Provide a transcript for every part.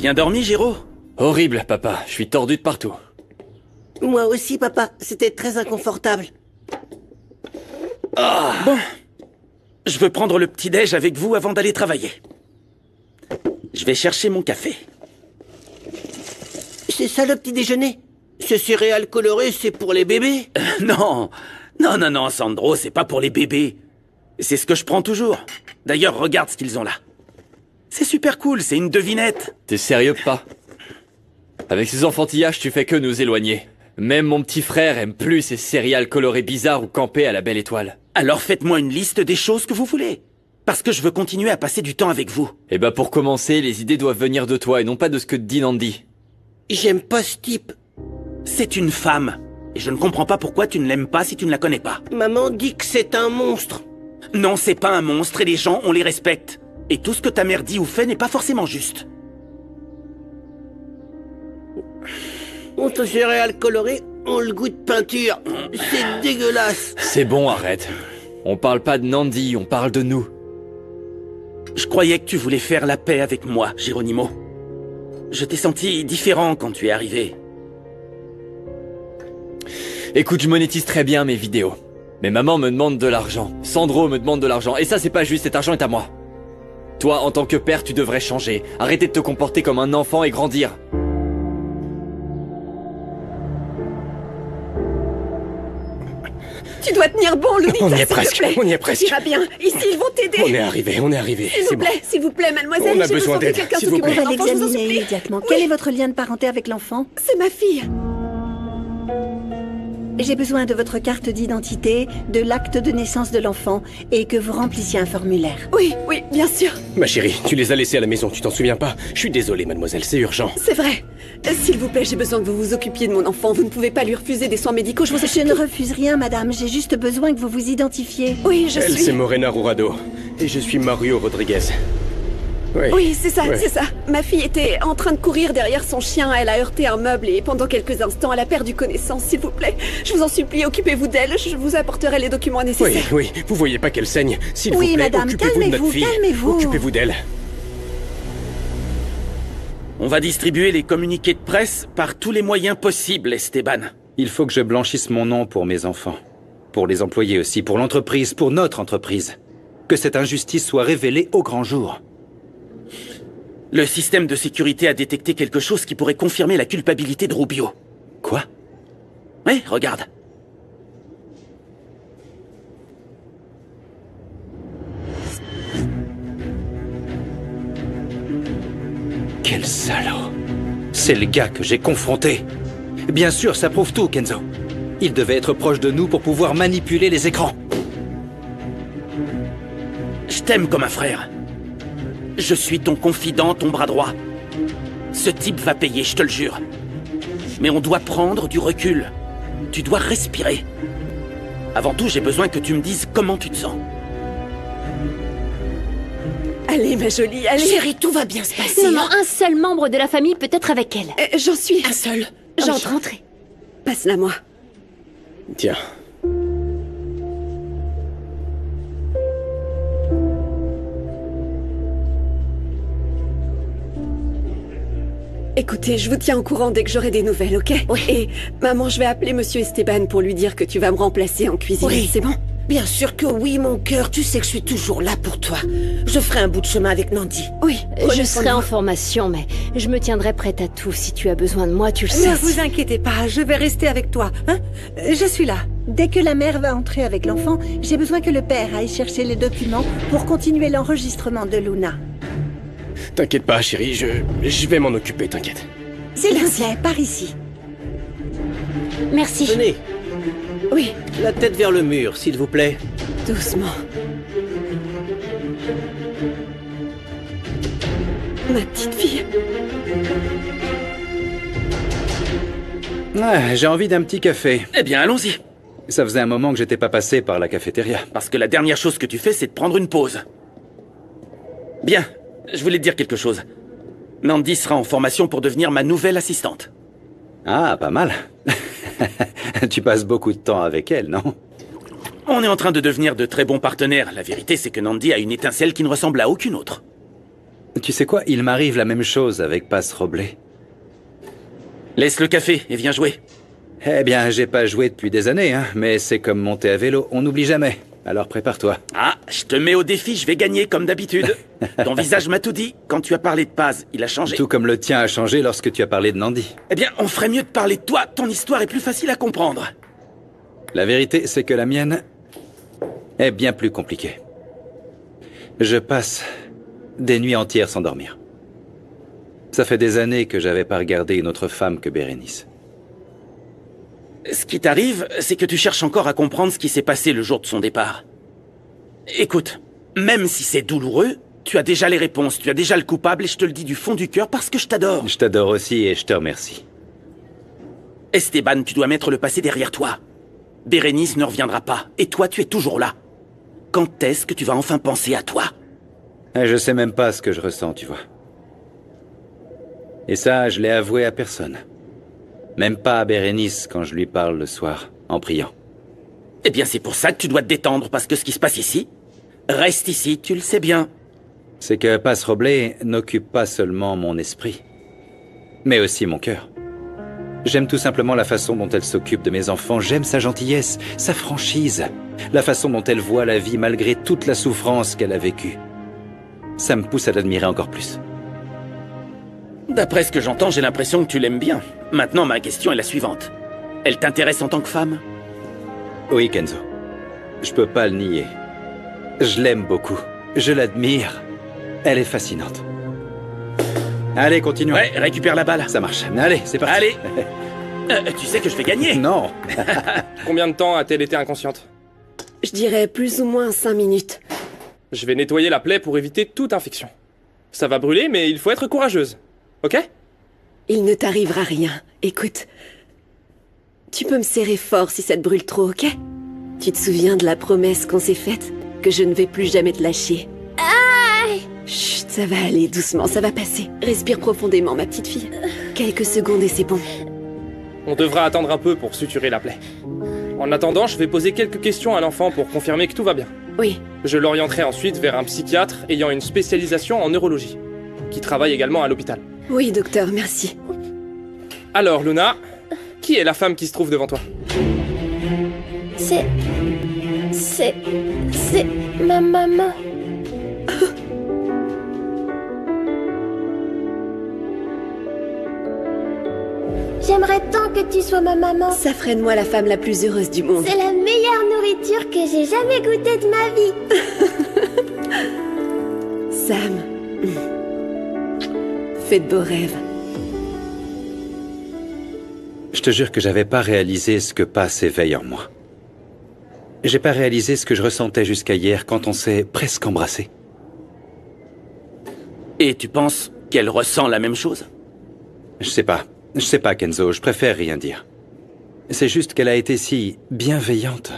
bien dormi, Géraud? Horrible, papa. Je suis tordu de partout. Moi aussi, papa. C'était très inconfortable. Bon. Je veux prendre le petit-déj avec vous avant d'aller travailler. Je vais chercher mon café. C'est ça le petit déjeuner? Ce céréales colorées, c'est pour les bébés? Non. Non, Sandro, c'est pas pour les bébés. C'est ce que je prends toujours. D'ailleurs, regarde ce qu'ils ont là. C'est super cool, c'est une devinette. T'es sérieux, pas? Avec ces enfantillages, tu fais que nous éloigner. Même mon petit frère aime plus ces céréales colorées bizarres ou camper à la belle étoile. Alors faites-moi une liste des choses que vous voulez. Parce que je veux continuer à passer du temps avec vous. Eh ben pour commencer, les idées doivent venir de toi et non pas de ce que te dit Nandi. J'aime pas ce type. C'est une femme. Et je ne comprends pas pourquoi tu ne l'aimes pas si tu ne la connais pas. Maman dit que c'est un monstre. Non, c'est pas un monstre et les gens, on les respecte. Et tout ce que ta mère dit ou fait n'est pas forcément juste. On te céréales colorées, on le goût de peinture. C'est dégueulasse. C'est bon, arrête. On parle pas de Nandi, on parle de nous. Je croyais que tu voulais faire la paix avec moi, Geronimo. Je t'ai senti différent quand tu es arrivé. Écoute, je monétise très bien mes vidéos. Mais maman me demande de l'argent. Sandro me demande de l'argent. Et ça, c'est pas juste, cet argent est à moi. Toi, en tant que père, tu devrais changer. Arrêter de te comporter comme un enfant et grandir. Tu dois tenir bon, Lunita, On y est s'il te presque, plaît. on y est presque. Ça ira bien. Ici, ils vont t'aider. On est arrivé. S'il vous plaît, mademoiselle. On a j'ai besoin que d'aide, quelqu'un s'il vous s'occupe plaît. de On va l'enfant, je vous en l'examiner supplie. immédiatement. Oui. Quel est votre lien de parenté avec l'enfant? C'est ma fille. J'ai besoin de votre carte d'identité, de l'acte de naissance de l'enfant et que vous remplissiez un formulaire. Oui, bien sûr. Ma chérie, tu les as laissés à la maison, tu t'en souviens pas? Je suis désolé, mademoiselle, c'est urgent. C'est vrai. S'il vous plaît, j'ai besoin que vous vous occupiez de mon enfant. Vous ne pouvez pas lui refuser des soins médicaux, je vous en Je supplie. ne refuse rien, madame. J'ai juste besoin que vous vous identifiez. Oui, je Elle, suis... c'est Morena Rurado. Et je suis Mario Rodriguez. Oui, c'est ça, Ouais. c'est ça. Ma fille était en train de courir derrière son chien, elle a heurté un meuble et pendant quelques instants, elle a perdu connaissance, s'il vous plaît. Je vous en supplie, occupez-vous d'elle, je vous apporterai les documents Oui, nécessaires. oui, vous voyez pas qu'elle saigne. S'il vous Oui, plaît, madame, occupez-vous de notre calmez-vous, fille. calmez-vous. Occupez-vous d'elle. On va distribuer les communiqués de presse par tous les moyens possibles, Esteban. Il faut que je blanchisse mon nom pour mes enfants. Pour les employés aussi, pour l'entreprise, pour notre entreprise. Que cette injustice soit révélée au grand jour. Le système de sécurité a détecté quelque chose qui pourrait confirmer la culpabilité de Rubio. Quoi? Oui, regarde. Quel salaud! C'est le gars que j'ai confronté. Bien sûr, ça prouve tout, Kenzo. Il devait être proche de nous pour pouvoir manipuler les écrans. Je t'aime comme un frère. Je suis ton confident, ton bras droit. Ce type va payer, je te le jure. Mais on doit prendre du recul. Tu dois respirer. Avant tout, j'ai besoin que tu me dises comment tu te sens. Allez, ma jolie, allez. Chérie, tout va bien se passer. Seulement un seul membre de la famille peut être avec elle. J'en suis... Un seul. J'entre. Rentrez. Passe-la moi. Tiens. Écoutez, je vous tiens au courant dès que j'aurai des nouvelles, ok? Oui. Et maman, je vais appeler Monsieur Esteban pour lui dire que tu vas me remplacer en cuisine. Oui. C'est bon? Bien sûr que oui, mon cœur. Tu sais que je suis toujours là pour toi. Je ferai un bout de chemin avec Nandi. Oui. Je prenez soin serai de en vous. formation, mais je me tiendrai prête à tout. Si tu as besoin de moi, tu le sais. Ne vous inquiétez pas, je vais rester avec toi. Hein? Je suis là. Dès que la mère va entrer avec l'enfant, j'ai besoin que le père aille chercher les documents pour continuer l'enregistrement de Luna. T'inquiète pas, chérie, je vais m'en occuper, t'inquiète. S'il vous plaît, par ici. Merci. Venez, Oui, la tête vers le mur, s'il vous plaît. doucement. Ma petite fille. Ouais, j'ai envie d'un petit café. Eh bien, allons-y. Ça faisait un moment que j'étais pas passé par la cafétéria. Parce que la dernière chose que tu fais, c'est de prendre une pause. Bien, je voulais te dire quelque chose. Nandi sera en formation pour devenir ma nouvelle assistante. Ah, pas mal. Tu passes beaucoup de temps avec elle, non? On est en train de devenir de très bons partenaires. La vérité, c'est que Nandi a une étincelle qui ne ressemble à aucune autre. Tu sais quoi, il m'arrive la même chose avec Paz Roblé. Laisse le café et viens jouer. Eh bien, j'ai pas joué depuis des années, hein, mais c'est comme monter à vélo, on n'oublie jamais. Alors prépare-toi. Ah, je te mets au défi, je vais gagner comme d'habitude. Ton visage m'a tout dit. Quand tu as parlé de Paz, il a changé. Tout comme le tien a changé lorsque tu as parlé de Nandi. Eh bien, on ferait mieux de parler de toi. Ton histoire est plus facile à comprendre. La vérité, c'est que la mienne est bien plus compliquée. Je passe des nuits entières sans dormir. Ça fait des années que j'avais pas regardé une autre femme que Bérénice. Ce qui t'arrive, c'est que tu cherches encore à comprendre ce qui s'est passé le jour de son départ. Écoute, même si c'est douloureux, tu as déjà les réponses, tu as déjà le coupable et je te le dis du fond du cœur parce que je t'adore. Je t'adore aussi et je te remercie. Esteban, tu dois mettre le passé derrière toi. Bérénice ne reviendra pas et toi, tu es toujours là. Quand est-ce que tu vas enfin penser à toi? Je sais même pas ce que je ressens, tu vois. Et ça, je l'ai avoué à personne. Même pas à Bérénice quand je lui parle le soir, en priant. Eh bien, c'est pour ça que tu dois te détendre, parce que ce qui se passe ici, reste ici, tu le sais bien. C'est que Paz Roblé n'occupe pas seulement mon esprit, mais aussi mon cœur. J'aime tout simplement la façon dont elle s'occupe de mes enfants, j'aime sa gentillesse, sa franchise, la façon dont elle voit la vie malgré toute la souffrance qu'elle a vécue. Ça me pousse à l'admirer encore plus. D'après ce que j'entends, j'ai l'impression que tu l'aimes bien. Maintenant, ma question est la suivante. Elle t'intéresse en tant que femme? Oui, Kenzo. Je peux pas le nier. Je l'aime beaucoup. Je l'admire. Elle est fascinante. Allez, continuons. Ouais, récupère la balle. Ça marche. Allez, c'est parti. Allez. Tu sais que je vais gagner. Non. Combien de temps a-t-elle été inconsciente? Je dirais plus ou moins 5 minutes. Je vais nettoyer la plaie pour éviter toute infection. Ça va brûler, mais il faut être courageuse. Ok? Il ne t'arrivera rien. Écoute, tu peux me serrer fort si ça te brûle trop, ok? Tu te souviens de la promesse qu'on s'est faite? Que je ne vais plus jamais te lâcher. Chut, ça va aller doucement, ça va passer. Respire profondément, ma petite fille. Quelques secondes et c'est bon. On devra attendre un peu pour suturer la plaie. En attendant, je vais poser quelques questions à l'enfant pour confirmer que tout va bien. Oui. Je l'orienterai ensuite vers un psychiatre ayant une spécialisation en neurologie, qui travaille également à l'hôpital. Oui, docteur, merci. Alors, Luna, qui est la femme qui se trouve devant toi? C'est ma maman. J'aimerais tant que tu sois ma maman. Ça ferait de moi la femme la plus heureuse du monde. C'est la meilleure nourriture que j'ai jamais goûtée de ma vie. Sam, fais de beaux rêves. Je te jure que j'avais pas réalisé ce que Paz éveille en moi. J'ai pas réalisé ce que je ressentais jusqu'à hier quand on s'est presque embrassé. Et tu penses qu'elle ressent la même chose? Je sais pas, Kenzo, je préfère rien dire. C'est juste qu'elle a été si bienveillante,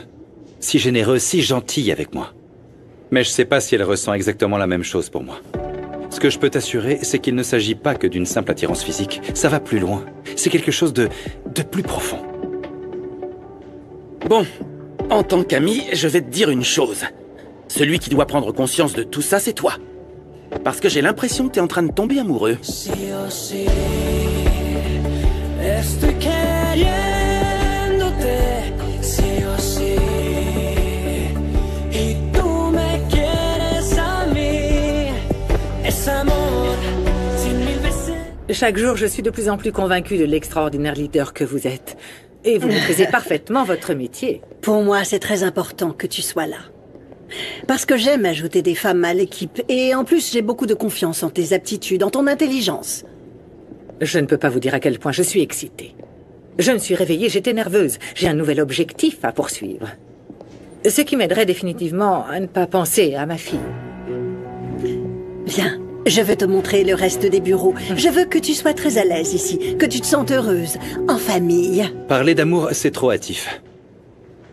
si généreuse, si gentille avec moi. Mais je sais pas si elle ressent exactement la même chose pour moi. Ce que je peux t'assurer, c'est qu'il ne s'agit pas que d'une simple attirance physique. Ça va plus loin. C'est quelque chose de plus profond. Bon, en tant qu'ami, je vais te dire une chose. Celui qui doit prendre conscience de tout ça, c'est toi. Parce que j'ai l'impression que t'es en train de tomber amoureux. Chaque jour, je suis de plus en plus convaincue de l'extraordinaire leader que vous êtes. Et vous maîtrisez parfaitement votre métier. Pour moi, c'est très important que tu sois là. Parce que j'aime ajouter des femmes à l'équipe. Et en plus, j'ai beaucoup de confiance en tes aptitudes, en ton intelligence. Je ne peux pas vous dire à quel point je suis excitée. Je me suis réveillée, j'étais nerveuse. J'ai un nouvel objectif à poursuivre. Ce qui m'aiderait définitivement à ne pas penser à ma fille. Viens, je vais te montrer le reste des bureaux. Je veux que tu sois très à l'aise ici, que tu te sentes heureuse, en famille. Parler d'amour, c'est trop hâtif.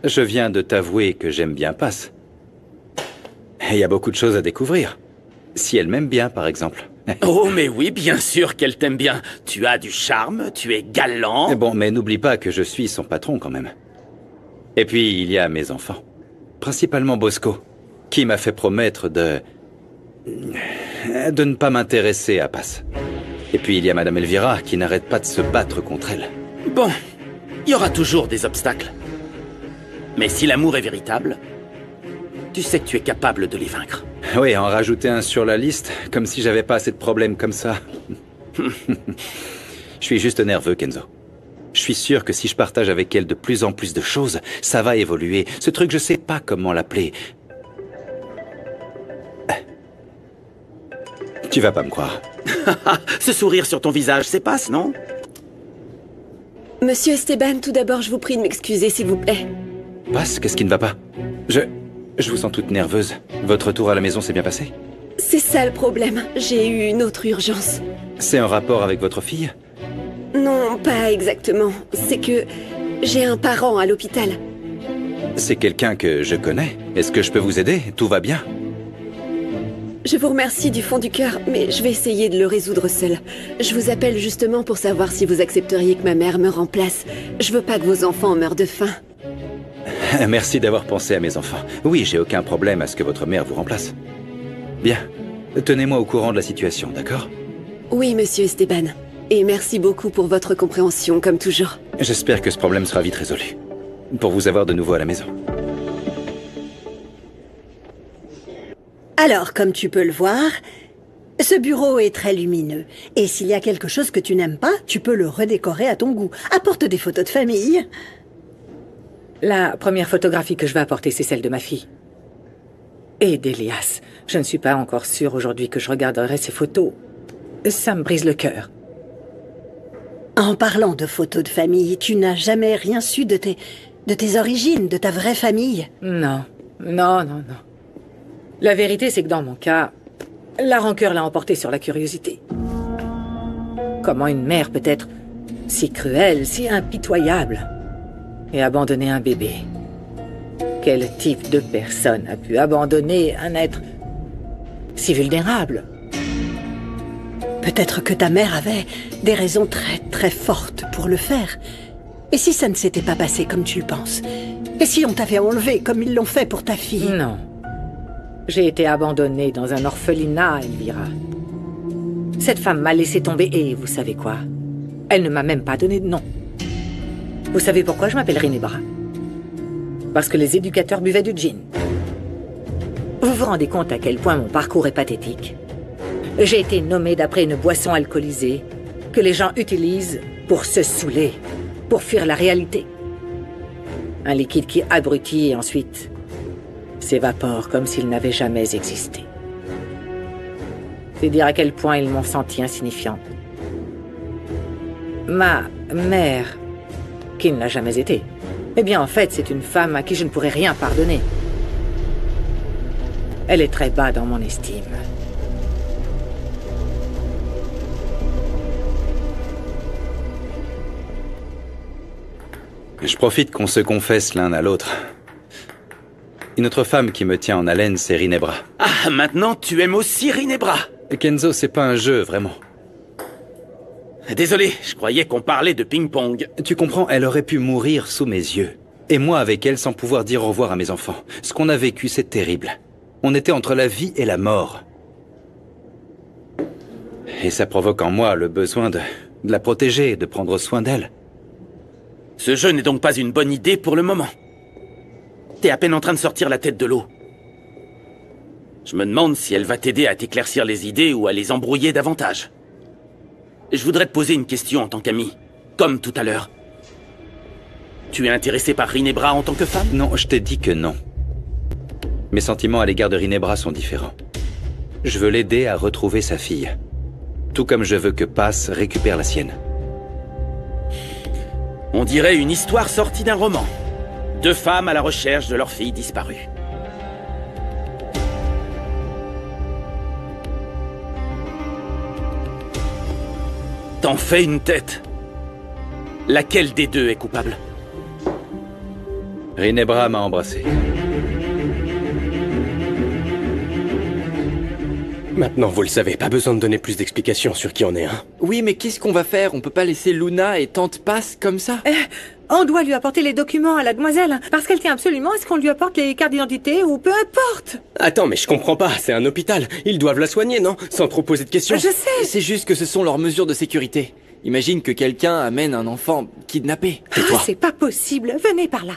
Je viens de t'avouer que j'aime bien Paz. Il y a beaucoup de choses à découvrir. Si elle m'aime bien, par exemple. Oh, mais oui, bien sûr qu'elle t'aime bien. Tu as du charme, tu es galant. Bon, mais n'oublie pas que je suis son patron, quand même. Et puis, il y a mes enfants. Principalement Bosco, qui m'a fait promettre de de ne pas m'intéresser à Paz. Et puis il y a Madame Elvira qui n'arrête pas de se battre contre elle. Bon, il y aura toujours des obstacles. Mais si l'amour est véritable, tu sais que tu es capable de les vaincre. Oui, en rajouter un sur la liste, comme si j'avais pas assez de problèmes comme ça. Je suis juste nerveux, Kenzo. Je suis sûr que si je partage avec elle de plus en plus de choses, ça va évoluer. Ce truc, je sais pas comment l'appeler. Tu vas pas me croire. Ce sourire sur ton visage, c'est Paz, non? Monsieur Esteban, tout d'abord, je vous prie de m'excuser, s'il vous plaît. Paz, qu'est-ce qui ne va pas? Je vous sens toute nerveuse. Votre retour à la maison s'est bien passé? C'est ça le problème. J'ai eu une autre urgence. C'est en rapport avec votre fille? Non, pas exactement. C'est que j'ai un parent à l'hôpital. C'est quelqu'un que je connais. Est-ce que je peux vous aider? Tout va bien? Je vous remercie du fond du cœur, mais je vais essayer de le résoudre seule. Je vous appelle justement pour savoir si vous accepteriez que ma mère me remplace. Je veux pas que vos enfants meurent de faim. Merci d'avoir pensé à mes enfants. Oui, j'ai aucun problème à ce que votre mère vous remplace. Bien. Tenez-moi au courant de la situation, d'accord? Oui, monsieur Esteban. Et merci beaucoup pour votre compréhension, comme toujours. J'espère que ce problème sera vite résolu. Pour vous avoir de nouveau à la maison. Alors, comme tu peux le voir, ce bureau est très lumineux. Et s'il y a quelque chose que tu n'aimes pas, tu peux le redécorer à ton goût. Apporte des photos de famille. La première photographie que je vais apporter, c'est celle de ma fille. Et d'Elias. Je ne suis pas encore sûre aujourd'hui que je regarderai ces photos. Ça me brise le cœur. En parlant de photos de famille, tu n'as jamais rien su de tes origines, de ta vraie famille? Non. La vérité, c'est que dans mon cas, la rancœur l'a emporté sur la curiosité. Comment une mère peut être si cruelle, si impitoyable, et abandonner un bébé? Quel type de personne a pu abandonner un être si vulnérable? Peut-être que ta mère avait des raisons très très fortes pour le faire. Et si ça ne s'était pas passé comme tu le penses? Et si on t'avait enlevé comme ils l'ont fait pour ta fille? Non. J'ai été abandonnée dans un orphelinat, Elvira. Cette femme m'a laissé tomber et vous savez quoi? Elle ne m'a même pas donné de nom. Vous savez pourquoi je m'appelle Rinebra? Parce que les éducateurs buvaient du gin. Vous vous rendez compte à quel point mon parcours est pathétique? J'ai été nommée d'après une boisson alcoolisée que les gens utilisent pour se saouler, pour fuir la réalité. Un liquide qui abrutit et ensuite s'évapore comme s'il n'avait jamais existé. C'est dire à quel point ils m'ont senti insignifiante. Ma mère, qui ne l'a jamais été, eh bien en fait c'est une femme à qui je ne pourrais rien pardonner. Elle est très bas dans mon estime. Je profite qu'on se confesse l'un à l'autre. Une autre femme qui me tient en haleine, c'est Rinebra. Ah, maintenant tu aimes aussi Rinebra. Kenzo, c'est pas un jeu, vraiment. Désolé, je croyais qu'on parlait de ping-pong. Tu comprends, elle aurait pu mourir sous mes yeux. Et moi avec elle, sans pouvoir dire au revoir à mes enfants. Ce qu'on a vécu, c'est terrible. On était entre la vie et la mort. Et ça provoque en moi le besoin de la protéger, de prendre soin d'elle. Ce jeu n'est donc pas une bonne idée pour le moment. T'es à peine en train de sortir la tête de l'eau. Je me demande si elle va t'aider à t'éclaircir les idées ou à les embrouiller davantage. Je voudrais te poser une question en tant qu'ami, comme tout à l'heure. Tu es intéressé par Rinebra en tant que femme? Non, je t'ai dit que non. Mes sentiments à l'égard de Rinebra sont différents. Je veux l'aider à retrouver sa fille. Tout comme je veux que Paz récupère la sienne. On dirait une histoire sortie d'un roman. Deux femmes à la recherche de leur fille disparue. T'en fais une tête. Laquelle des deux est coupable? Rinebra m'a embrassé. Maintenant, vous le savez, pas besoin de donner plus d'explications sur qui on est, hein. Oui, mais qu'est-ce qu'on va faire? On peut pas laisser Luna et Tante Passe comme ça? On doit lui apporter les documents à la demoiselle, parce qu'elle tient absolument à ce qu'on lui apporte les cartes d'identité ou peu importe. Attends, mais je comprends pas, c'est un hôpital. Ils doivent la soigner, non? Sans trop poser de questions. Je sais. C'est juste que ce sont leurs mesures de sécurité. Imagine que quelqu'un amène un enfant kidnappé. Ah, c'est pas possible, venez par là.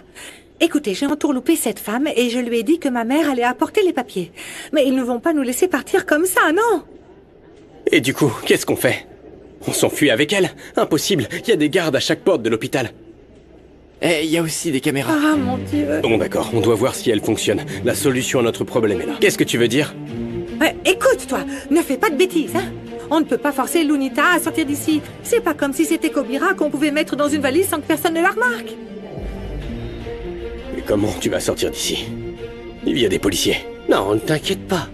Écoutez, j'ai entourloupé cette femme et je lui ai dit que ma mère allait apporter les papiers. Mais ils ne vont pas nous laisser partir comme ça, non? Et du coup, qu'est-ce qu'on fait? On s'enfuit avec elle? Impossible, il y a des gardes à chaque porte de l'hôpital. Eh, il y a aussi des caméras. Ah, mon Dieu. Bon, d'accord, on doit voir si elle fonctionne. La solution à notre problème est là. Qu'est-ce que tu veux dire? Écoute, toi, ne fais pas de bêtises, hein? On ne peut pas forcer Lunita à sortir d'ici. C'est pas comme si c'était Kobira qu'on pouvait mettre dans une valise sans que personne ne la remarque. Mais comment tu vas sortir d'ici? Il y a des policiers. Non, ne t'inquiète pas.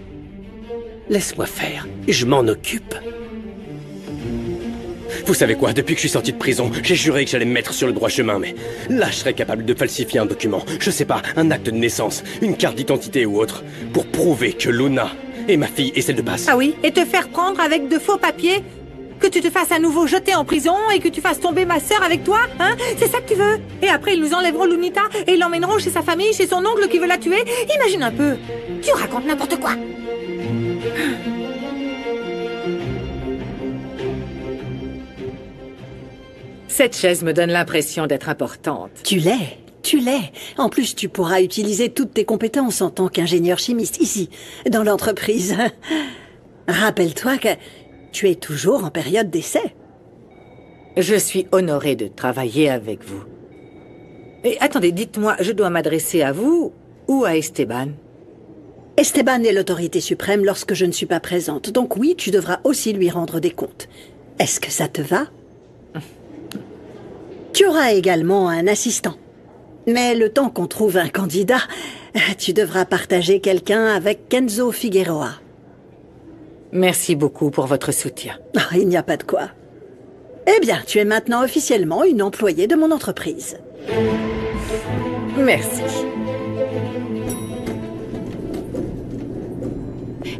Laisse-moi faire, je m'en occupe. Vous savez quoi, depuis que je suis sorti de prison, j'ai juré que j'allais me mettre sur le droit chemin, mais là je serais capable de falsifier un document, je sais pas, un acte de naissance, une carte d'identité ou autre, pour prouver que Luna est ma fille et celle de Passe. Ah oui, et te faire prendre avec de faux papiers? Que tu te fasses à nouveau jeter en prison et que tu fasses tomber ma sœur avec toi, hein? C'est ça que tu veux? Et après ils nous enlèveront Lunita et l'emmèneront chez sa famille, chez son oncle qui veut la tuer? Imagine un peu, tu racontes n'importe quoi. Cette chaise me donne l'impression d'être importante. Tu l'es. Tu l'es. En plus, tu pourras utiliser toutes tes compétences en tant qu'ingénieur chimiste ici, dans l'entreprise. Rappelle-toi que tu es toujours en période d'essai. Je suis honorée de travailler avec vous. Et attendez, dites-moi, je dois m'adresser à vous ou à Esteban? Esteban est l'autorité suprême lorsque je ne suis pas présente. Donc oui, tu devras aussi lui rendre des comptes. Est-ce que ça te va? Tu auras également un assistant. Mais le temps qu'on trouve un candidat, tu devras partager quelqu'un avec Kenzo Figueroa. Merci beaucoup pour votre soutien. Oh, il n'y a pas de quoi. Eh bien, tu es maintenant officiellement une employée de mon entreprise. Merci.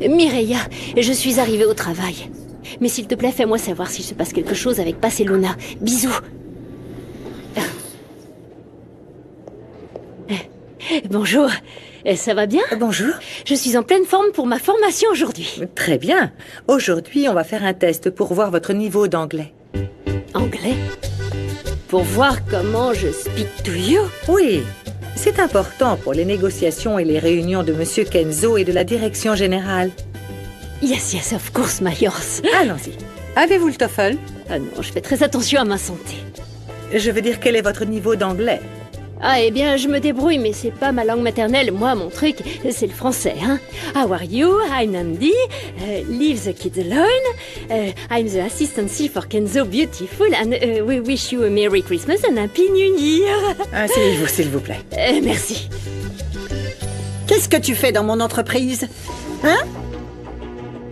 Mireia, je suis arrivée au travail. Mais s'il te plaît, fais-moi savoir s'il se passe quelque chose avec Passe et Luna. Bisous. Bonjour, ça va bien? Bonjour. Je suis en pleine forme pour ma formation aujourd'hui. Très bien. Aujourd'hui, on va faire un test pour voir votre niveau d'anglais. Anglais? Pour voir comment je speak to you? Oui, c'est important pour les négociations et les réunions de Monsieur Kenzo et de la direction générale. Yes, yes, of course, my yours. Allons-y. Avez-vous le TOEFL? Ah non, je fais très attention à ma santé. Je veux dire, quel est votre niveau d'anglais? Ah, eh bien, je me débrouille, mais c'est pas ma langue maternelle. Moi, mon truc, c'est le français, hein. How are you? I'm Nandi. Leave the kids alone. I'm the assistant for Kenzo Beautiful, and we wish you a Merry Christmas and Happy New Year. Asseyez-vous, s'il vous plaît. Merci. Qu'est-ce que tu fais dans mon entreprise? Hein?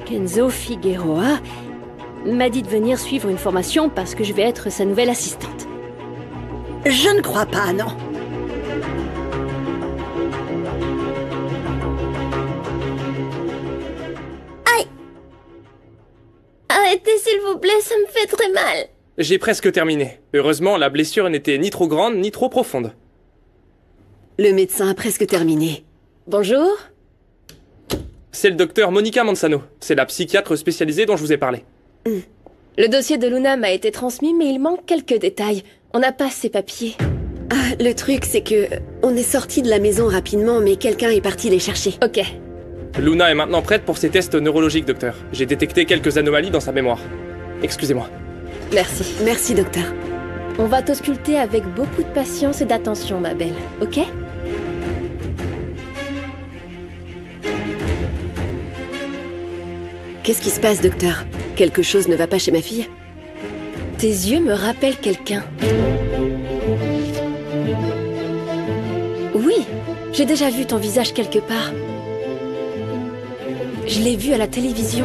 Kenzo Figueroa m'a dit de venir suivre une formation parce que je vais être sa nouvelle assistante. Je ne crois pas, non. Arrêtez, s'il vous plaît, ça me fait très mal. J'ai presque terminé. Heureusement, la blessure n'était ni trop grande ni trop profonde. Le médecin a presque terminé. Bonjour. C'est le docteur Monica Mansano. C'est la psychiatre spécialisée dont je vous ai parlé. Le dossier de Luna m'a été transmis, mais il manque quelques détails. On n'a pas ses papiers. Ah, le truc, c'est que on est sorti de la maison rapidement, mais quelqu'un est parti les chercher. Ok. Luna est maintenant prête pour ses tests neurologiques, docteur. J'ai détecté quelques anomalies dans sa mémoire. Excusez-moi. Merci. Merci, docteur. On va t'ausculter avec beaucoup de patience et d'attention, ma belle. Ok? Qu'est-ce qui se passe, docteur? Quelque chose ne va pas chez ma fille? Tes yeux me rappellent quelqu'un. Oui, j'ai déjà vu ton visage quelque part. Je l'ai vu à la télévision.